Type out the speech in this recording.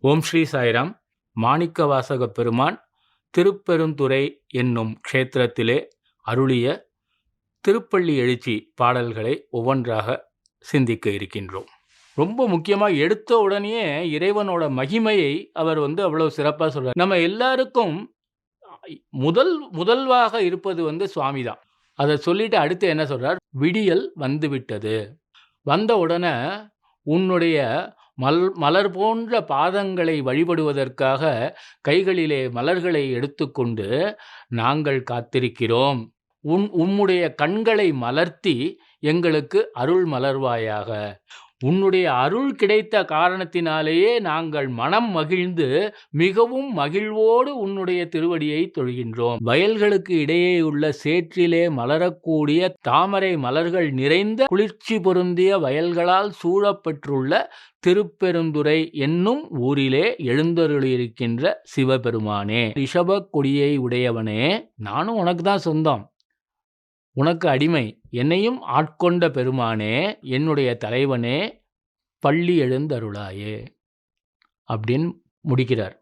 ஓம் ஸ்ரீ சாய்ராம். மாணிக்கவாசக பெருமான் திருப்பெருந்துறை என்னும் க்ஷேத்திரத்திலே அருளிய திருப்பள்ளி எழுச்சி பாடல்களை ஒவ்வொன்றாக சிந்திக்க இருக்கின்றோம். ரொம்ப முக்கியமாக எடுத்த உடனே இறைவனோட மகிமையை அவர் அவ்வளோ சிறப்பாக சொல்றார். நம்ம எல்லாருக்கும் முதல்வாக இருப்பது சுவாமி தான். அதை சொல்லிட்டு அடுத்து என்ன சொல்றார்? விடியல் வந்துவிட்டது. வந்த உடனே உன்னுடைய மலர் போன்ற பாதங்களை வழிபடுவதற்காக கைகளிலே மலர்களை எடுத்துக்கொண்டு நாங்கள் காத்திருக்கிறோம். உம்முடைய கண்களை மலர்த்தி எங்களுக்கு அருள் மலர்வாயாக. உன்னுடைய அருள் கிடைத்த காரணத்தினாலேயே நாங்கள் மனம் மகிழ்ந்து மிகவும் மகிழ்வோடு உன்னுடைய திருவடியை தொழுகின்றோம். வயல்களுக்கு இடையே உள்ள சேற்றிலே மலரக்கூடிய தாமரை மலர்கள் நிறைந்த குளிர்ச்சி பொருந்திய வயல்களால் சூழப்பெற்றுள்ள திருப்பெருந்துறை என்னும் ஊரிலே எழுந்தருளியிருக்கின்ற சிவபெருமானே, ரிஷப கொடியை உடையவனே, நானும் உனக்கு தான் சொந்தம், உனக்கு அடிமை, என்னையும் ஆட்கொண்ட பெருமானே, என்னுடைய தலைவனே, பள்ளி எழுந்தருளாயே அப்படின்னு முடிக்கிறார்.